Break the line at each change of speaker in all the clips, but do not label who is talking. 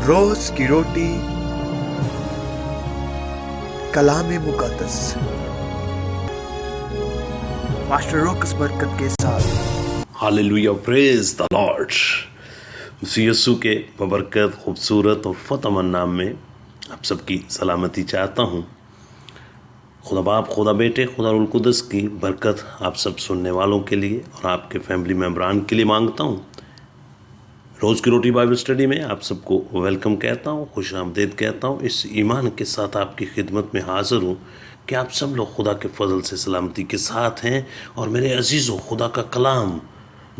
रोज की रोटी कलाम मुकद्दस मास्टर रोकस बरकत के साथ।
Hallelujah, praise the lord. यीशु के बबरकत, खूबसूरत और फतमन नाम में आप सबकी सलामती चाहता हूँ। खुदा बाप, खुदा बेटे, खुदा रुल कुदस की बरकत आप सब सुनने वालों के लिए और आपके फैमिली मेम्बरान के लिए मांगता हूँ। रोज़ की रोटी बाइबल स्टडी में आप सबको वेलकम कहता हूँ, खुश आमदीद कहता हूँ। इस ईमान के साथ आपकी खिदमत में हाज़िर हूँ कि आप सब लोग खुदा के फजल से सलामती के साथ हैं। और मेरे अजीज़ों, खुदा का कलाम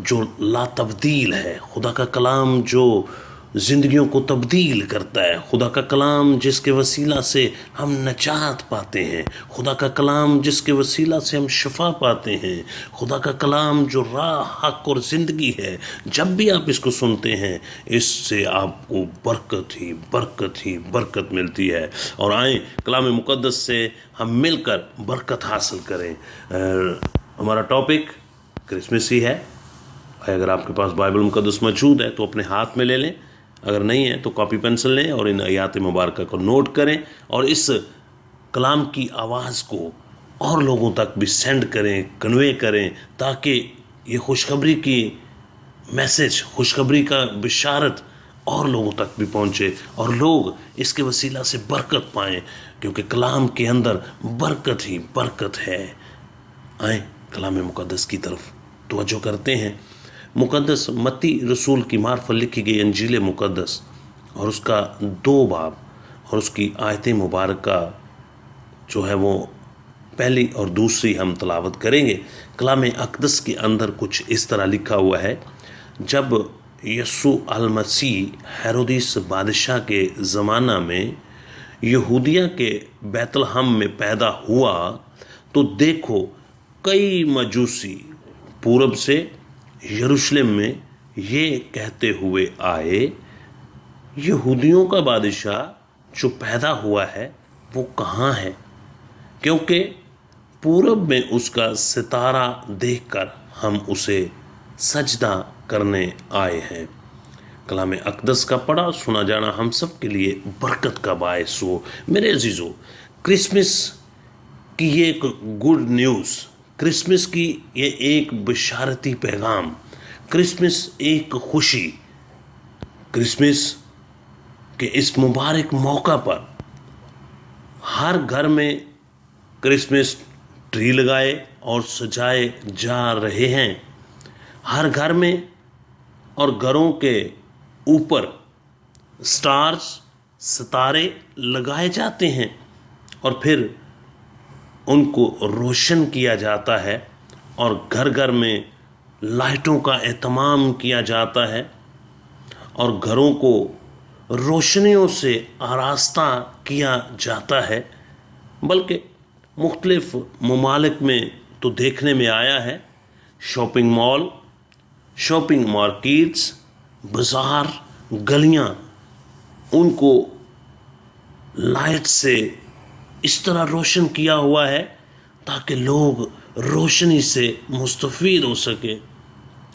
जो ला तब्दील है, खुदा का कलाम जो ज़िंदगियों को तब्दील करता है, खुदा का कलाम जिसके वसीला से हम नजात पाते हैं, खुदा का कलाम जिसके वसीला से हम शफा पाते हैं, खुदा का कलाम जो राह, हक और ज़िंदगी है। जब भी आप इसको सुनते हैं, इससे आपको बरकत ही बरकत मिलती है। और आए कलाम मुकद्दस से हम मिलकर बरकत हासिल करें। हमारा टॉपिक क्रिसमस ही है। अगर आपके पास बाइबल मुकद्दस मौजूद है तो अपने हाथ में ले लें, अगर नहीं है तो कॉपी पेंसिल लें और इन आयात मुबारक को नोट करें और इस कलाम की आवाज़ को और लोगों तक भी सेंड करें, कन्वे करें, ताकि ये खुशखबरी की मैसेज, खुशखबरी का बिशारत और लोगों तक भी पहुँचे और लोग इसके वसीला से बरकत पाएँ, क्योंकि कलाम के अंदर बरकत ही बरकत है। आए कलाम मुकद्दस की तरफ तवज्जो करते हैं। मुकद्दस मत्ती रसूल की मार्फत लिखी गई इंजील मुकद्दस और उसका 2 बाब और उसकी आयत मुबारक जो है वो पहली और दूसरी हम तलावत करेंगे। कलाम अक़दस के अंदर कुछ इस तरह लिखा हुआ है। जब यीशु अल मसीह हेरोदिस बादशाह के ज़माना में यहूदिया के बैतलहम में पैदा हुआ तो देखो, कई मजूसी पूरब से यरूशलेम में ये कहते हुए आए, यहूदियों का बादशाह जो पैदा हुआ है वो कहाँ है, क्योंकि पूरब में उसका सितारा देखकर हम उसे सजदा करने आए हैं। कलाम अक़दस का पढ़ा सुना जाना हम सब के लिए बरकत का बायस हो। मेरे अजीज़ों, क्रिसमस की ये एक गुड न्यूज़, क्रिसमस की ये एक बशारती पैगाम, क्रिसमस एक खुशी, क्रिसमस के इस मुबारक मौका पर हर घर में क्रिसमस ट्री लगाए और सजाए जा रहे हैं। हर घर में और घरों के ऊपर स्टार्स, सितारे लगाए जाते हैं और फिर उनको रोशन किया जाता है और घर घर में लाइटों का एहतमाम किया जाता है और घरों को रोशनियों से आरास्ता किया जाता है। बल्कि मुख्तलिफ ममालिक में तो देखने में आया है, शॉपिंग मॉल, शॉपिंग मार्केट्स, बाज़ार, गलियां, उनको लाइट से इस तरह रोशन किया हुआ है ताकि लोग रोशनी से मुस्तफ़ीद हो सके।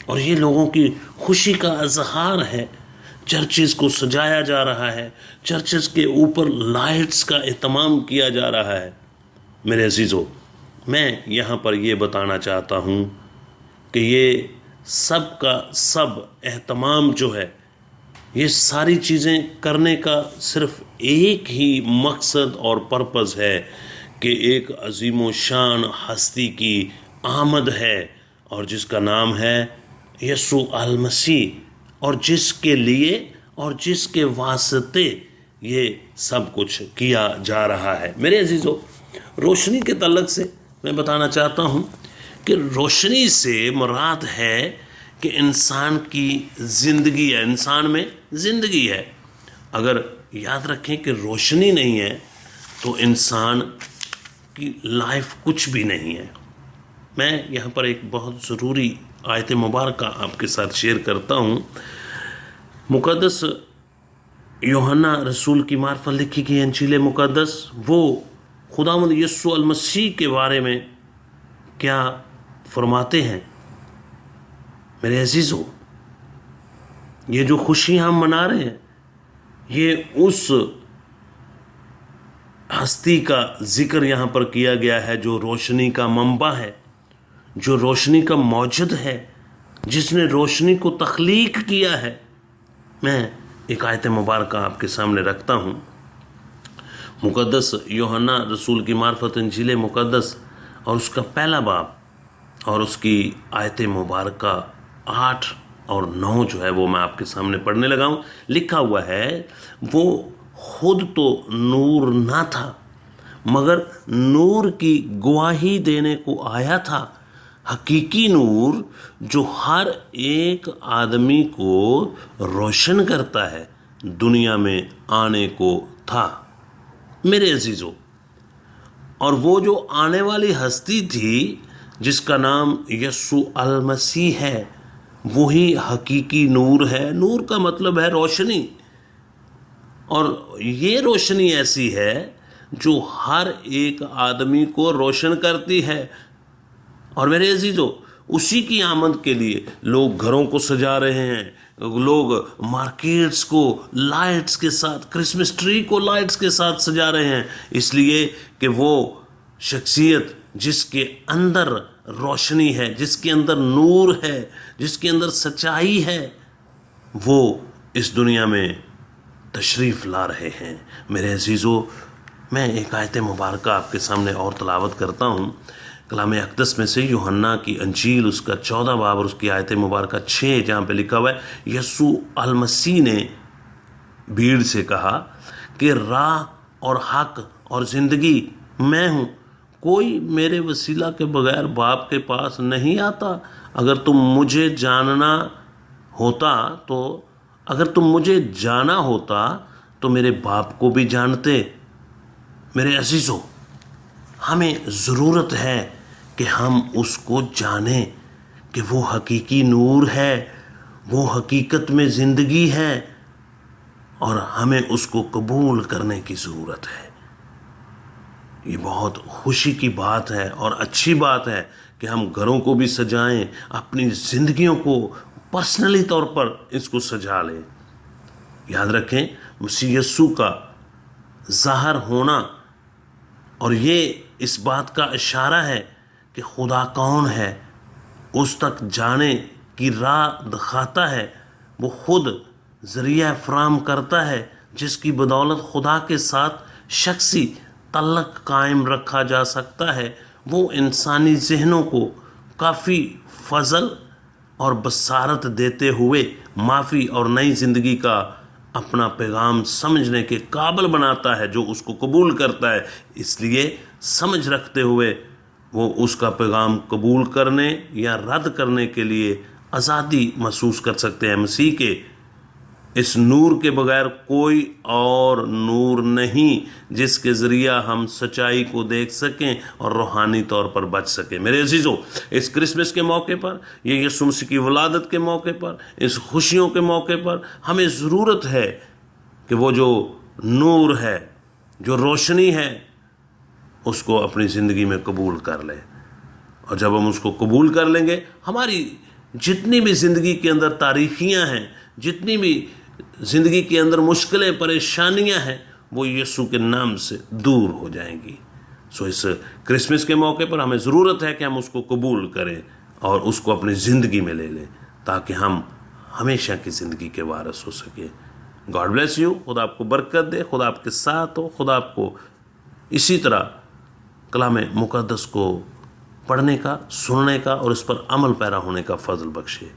और ये लोगों की खुशी का इजहार है। चर्चेस को सजाया जा रहा है, चर्चेस के ऊपर लाइट्स का एहतमाम किया जा रहा है। मेरे अजीज़ों, मैं यहाँ पर ये बताना चाहता हूँ कि ये सब का सब एहतमाम जो है, ये सारी चीज़ें करने का सिर्फ एक ही मकसद और पर्पज़ है कि एक अजीम व शान हस्ती की आमद है और जिसका नाम है यीशु अल मसीह, और जिसके लिए और जिसके वास्ते ये सब कुछ किया जा रहा है। मेरे अजीज़ों, रोशनी के तल्लक से मैं बताना चाहता हूँ कि रोशनी से मुराद है कि इंसान की ज़िंदगी है, इंसान में ज़िंदगी है। अगर याद रखें कि रोशनी नहीं है तो इंसान की लाइफ कुछ भी नहीं है। मैं यहाँ पर एक बहुत ज़रूरी आयत मुबारक आपके साथ शेयर करता हूँ। मुकद्दस यूहन्ना रसूल की मार्फत लिखी गई इंजील मुकद्दस, वो खुदावंद यीशु अल मसीह के बारे में क्या फरमाते हैं। मेरे अजीज़ों, ये जो खुशी हम मना रहे हैं, یہ اس ہستی کا ذکر یہاں پر کیا گیا ہے جو روشنی کا منبع ہے، جو روشنی کا موجد ہے، جس نے روشنی کو تخلیق کیا ہے۔ میں ایک آیت مبارکہ آپ کے سامنے رکھتا ہوں، مقدس یوحنا رسول کی معرفت انجیل مقدس اور اس کا پہلا باب اور اس کی آیت مبارکہ 8 اور 9 جو ہے وہ میں آپ کے سامنے پڑھنے لگا ہوں۔ لکھا ہوا ہے، وہ خود تو نور نہ تھا مگر نور کی گواہی دینے کو آیا تھا، حقیقی نور جو ہر ایک آدمی کو روشن کرتا ہے دنیا میں آنے کو تھا۔ میرے عزیزو، اور وہ جو آنے والی ہستی تھی جس کا نام یسوع المسیح ہے، وہی حقیقی نور ہے۔ نور کا مطلب ہے روشنی، اور یہ روشنی ایسی ہے جو ہر ایک آدمی کو روشن کرتی ہے۔ اور میرے عزیزو، اسی کی آمد کے لیے لوگ گھروں کو سجا رہے ہیں، لوگ مارکیٹس کو لائٹس کے ساتھ، کرسمس ٹری کو لائٹس کے ساتھ سجا رہے ہیں، اس لیے کہ وہ شخصیت جس کے اندر روشنی ہے، جس کے اندر نور ہے، جس کے اندر سچائی ہے، وہ اس دنیا میں تشریف لا رہے ہیں۔ میرے عزیزو، میں ایک آیت مبارکہ آپ کے سامنے اور تلاوت کرتا ہوں کلام اقدس میں سے، یوحنا کی انجیل اس کا 14 باب اور اس کی آیت مبارکہ 6، جہاں پہ لکھا ہوا ہے، یسوع المسیح نے بھیڑ سے کہا کہ راہ اور حق اور زندگی میں ہوں، کوئی میرے وسیلہ کے بغیر باپ کے پاس نہیں آتا۔ اگر تم مجھے جانا ہوتا تو میرے باپ کو بھی جانتے۔ میرے عزیزو، ہمیں ضرورت ہے کہ ہم اس کو جانیں کہ وہ حقیقی نور ہے، وہ حقیقت میں زندگی ہے، اور ہمیں اس کو قبول کرنے کی ضرورت ہے۔ یہ بہت خوشی کی بات ہے اور اچھی بات ہے کہ ہم گھروں کو بھی سجائیں، اپنی زندگیوں کو پرسنلی طور پر اس کو سجا لیں۔ یاد رکھیں، مسیح یسوع کا ظاہر ہونا، اور یہ اس بات کا اشارہ ہے کہ خدا کون ہے، اس تک جانے کی راہ دکھاتا ہے۔ وہ خود ذریعہ فراہم کرتا ہے جس کی بدولت خدا کے ساتھ شخصی تعلق قائم رکھا جا سکتا ہے۔ وہ انسانی ذہنوں کو کافی فضل اور بصارت دیتے ہوئے معافی اور نئی زندگی کا اپنا پیغام سمجھنے کے قابل بناتا ہے جو اس کو قبول کرتا ہے۔ اس لیے سمجھ رکھتے ہوئے وہ اس کا پیغام قبول کرنے یا رد کرنے کے لیے آزادی محسوس کر سکتے ہیں۔ مسیح کے اس نور کے بغیر کوئی اور نور نہیں جس کے ذریعہ ہم سچائی کو دیکھ سکیں اور روحانی طور پر بچ سکیں۔ میرے عزیزو، اس کرسمس کے موقع پر، یہ یسوع مسیح کی ولادت کے موقع پر، اس خوشیوں کے موقع پر ہمیں ضرورت ہے کہ وہ جو نور ہے، جو روشنی ہے، اس کو اپنی زندگی میں قبول کر لیں۔ اور جب ہم اس کو قبول کر لیں گے، ہماری جتنی بھی زندگی کے اندر تاریخیاں ہیں، جتنی بھی زندگی کے اندر مشکلیں، پریشانیاں ہیں، وہ یسوع کے نام سے دور ہو جائیں گی۔ سو اس کرسمس کے موقع پر ہمیں ضرورت ہے کہ ہم اس کو قبول کریں اور اس کو اپنی زندگی میں لے لیں تاکہ ہم ہمیشہ کی زندگی کے وارث ہو سکیں۔ گاڈ بلیس یو، خدا آپ کو برکت دے، خدا آپ کے ساتھ ہو، خدا آپ کو اسی طرح کلام مقدس کو پڑھنے کا، سننے کا اور اس پر عمل پیرا ہونے کا فضل بخشے۔